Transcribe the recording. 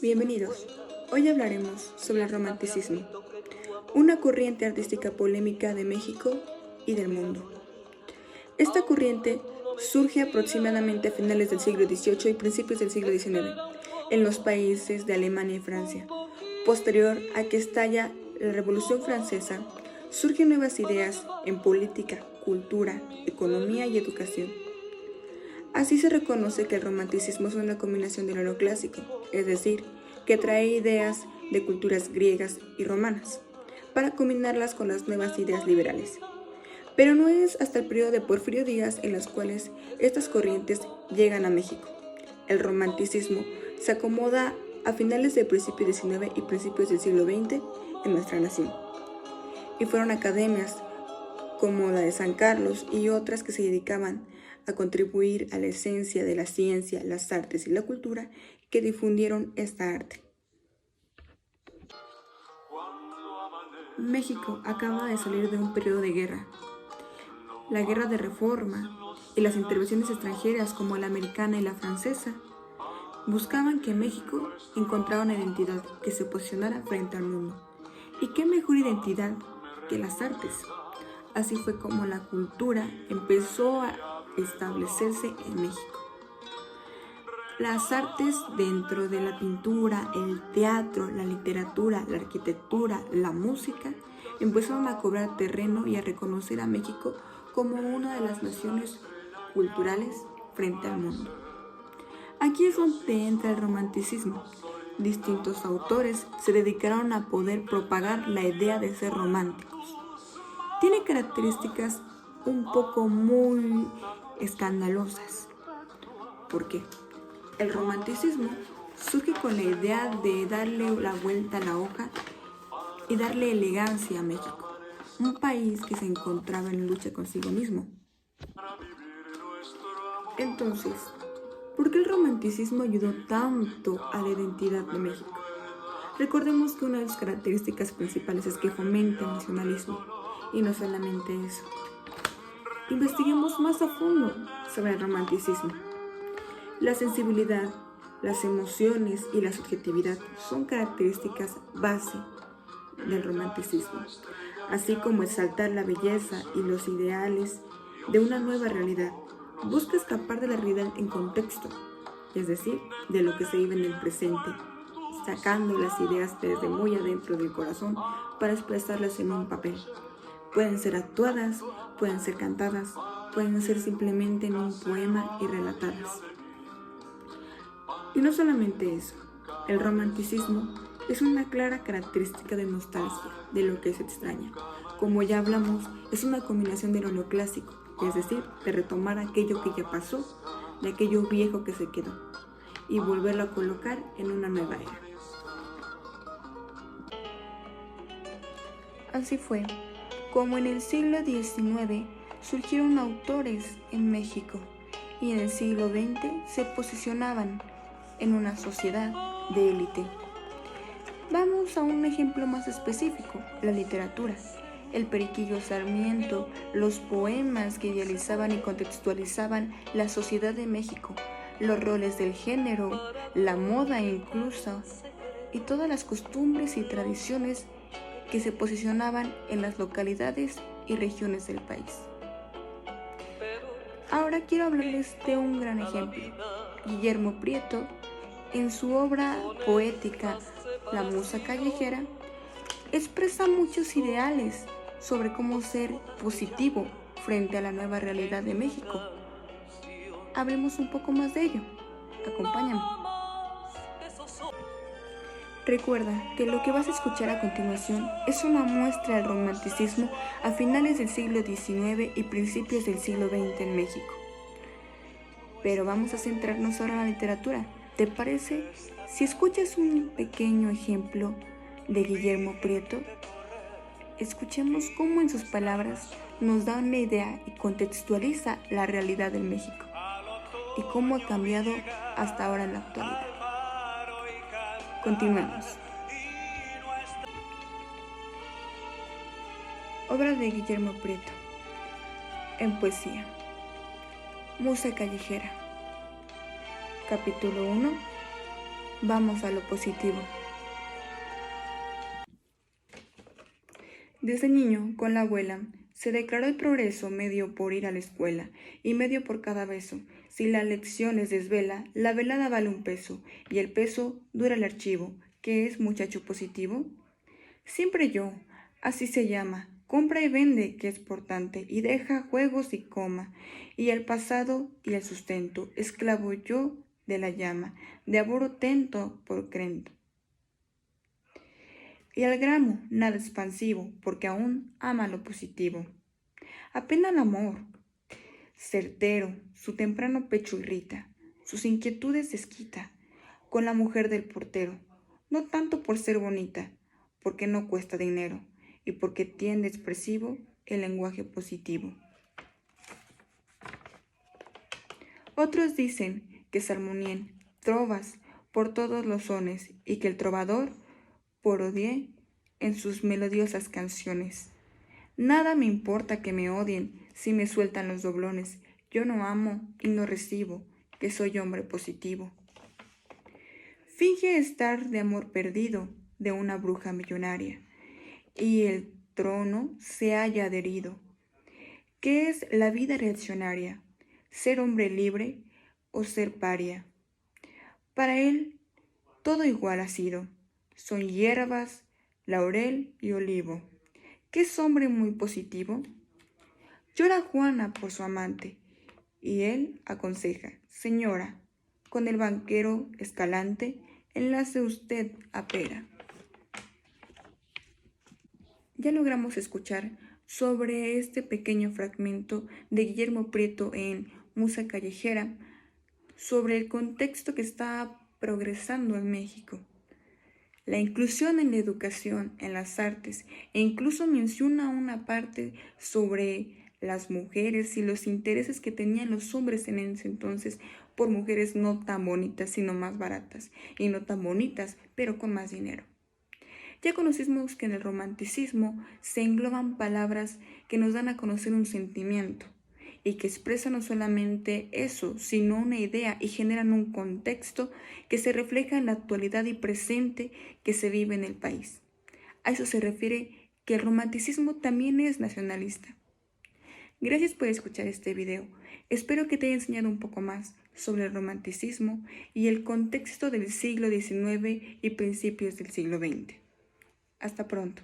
Bienvenidos. Hoy hablaremos sobre el romanticismo, una corriente artística polémica de México y del mundo. Esta corriente surge aproximadamente a finales del siglo XVIII y principios del siglo XIX en los países de Alemania y Francia. Posterior a que estalla la Revolución Francesa, surgen nuevas ideas en política, cultura, economía y educación. Así se reconoce que el romanticismo es una combinación del neoclásico, es decir, que trae ideas de culturas griegas y romanas, para combinarlas con las nuevas ideas liberales. Pero no es hasta el periodo de Porfirio Díaz en los cuales estas corrientes llegan a México. El romanticismo se acomoda a finales del principio XIX y principios del siglo XX en nuestra nación. Y fueron academias como la de San Carlos y otras que se dedicaban a contribuir a la esencia de la ciencia, las artes y la cultura que difundieron esta arte. México acaba de salir de un periodo de guerra. La guerra de reforma y las intervenciones extranjeras como la americana y la francesa buscaban que México encontrara una identidad que se posicionara frente al mundo. ¿Y qué mejor identidad que las artes? Así fue como la cultura empezó a establecerse en México. Las artes dentro de la pintura, el teatro, la literatura, la arquitectura, la música, empezaron a cobrar terreno y a reconocer a México como una de las naciones culturales frente al mundo. Aquí es donde entra el romanticismo. Distintos autores se dedicaron a poder propagar la idea de ser románticos. Tiene características un poco muy escandalosas. ¿Por qué? El romanticismo surge con la idea de darle la vuelta a la hoja y darle elegancia a México, un país que se encontraba en lucha consigo mismo. Entonces, ¿por qué el romanticismo ayudó tanto a la identidad de México? Recordemos que una de sus características principales es que fomenta el nacionalismo, y no solamente eso. Investiguemos más a fondo sobre el romanticismo. La sensibilidad, las emociones y la subjetividad son características base del romanticismo, así como exaltar la belleza y los ideales de una nueva realidad. Busca escapar de la realidad en contexto, es decir, de lo que se vive en el presente, sacando las ideas desde muy adentro del corazón para expresarlas en un papel. Pueden ser actuadas, pueden ser cantadas, pueden ser simplemente en un poema y relatadas. Y no solamente eso, el romanticismo es una clara característica de nostalgia, de lo que se extraña. Como ya hablamos, es una combinación de lo neoclásico, es decir, de retomar aquello que ya pasó, de aquello viejo que se quedó, y volverlo a colocar en una nueva era. Así fue como en el siglo XIX surgieron autores en México y en el siglo XX se posicionaban en una sociedad de élite. Vamos a un ejemplo más específico, la literatura. El Periquillo Sarmiento, los poemas que idealizaban y contextualizaban la sociedad de México, los roles del género, la moda incluso, y todas las costumbres y tradiciones que se posicionaban en las localidades y regiones del país. Ahora quiero hablarles de un gran ejemplo. Guillermo Prieto, en su obra poética La Musa Callejera, expresa muchos ideales sobre cómo ser positivo frente a la nueva realidad de México. Hablemos un poco más de ello. Acompáñame. Recuerda que lo que vas a escuchar a continuación es una muestra del romanticismo a finales del siglo XIX y principios del siglo XX en México. Pero vamos a centrarnos ahora en la literatura. ¿Te parece si escuchas un pequeño ejemplo de Guillermo Prieto? Escuchemos cómo en sus palabras nos da una idea y contextualiza la realidad de México y cómo ha cambiado hasta ahora en la actualidad. Continuemos. Obra de Guillermo Prieto. En poesía. Musa Callejera. Capítulo 1. Vamos a lo positivo. Desde niño, con la abuela, se declaró el progreso medio por ir a la escuela y medio por cada beso. Si la lección les desvela, la velada vale un peso y el peso dura el archivo. ¿Qué es, muchacho positivo? Siempre yo, así se llama, compra y vende, que es portante, y deja juegos y coma, y el pasado y el sustento, esclavo yo de la llama, de aboro tento por crento. Y al gramo, nada expansivo, porque aún ama lo positivo. Apena el amor, certero, su temprano pecho irrita, sus inquietudes desquita, con la mujer del portero, no tanto por ser bonita, porque no cuesta dinero, y porque tiende expresivo el lenguaje positivo. Otros dicen que salmonien trovas por todos los sones, y que el trovador parodie en sus melodiosas canciones. Nada me importa que me odien si me sueltan los doblones. Yo no amo y no recibo, que soy hombre positivo. Finge estar de amor perdido de una bruja millonaria, y el trono se haya adherido. ¿Qué es la vida reaccionaria? ¿Ser hombre libre o ser paria? Para él, todo igual ha sido. Son hierbas, laurel y olivo. ¿Qué es hombre muy positivo? Llora Juana por su amante, y él aconseja: señora, con el banquero Escalante, enlace usted a Pera. Ya logramos escuchar sobre este pequeño fragmento de Guillermo Prieto en Musa Callejera, sobre el contexto que está progresando en México. La inclusión en la educación, en las artes, e incluso menciona una parte sobre las mujeres y los intereses que tenían los hombres en ese entonces por mujeres no tan bonitas, sino más baratas, y no tan bonitas, pero con más dinero. Ya conocimos que en el romanticismo se engloban palabras que nos dan a conocer un sentimiento y que expresan no solamente eso, sino una idea y generan un contexto que se refleja en la actualidad y presente que se vive en el país. A eso se refiere que el romanticismo también es nacionalista. Gracias por escuchar este video. Espero que te haya enseñado un poco más sobre el romanticismo y el contexto del siglo XIX y principios del siglo XX. Hasta pronto.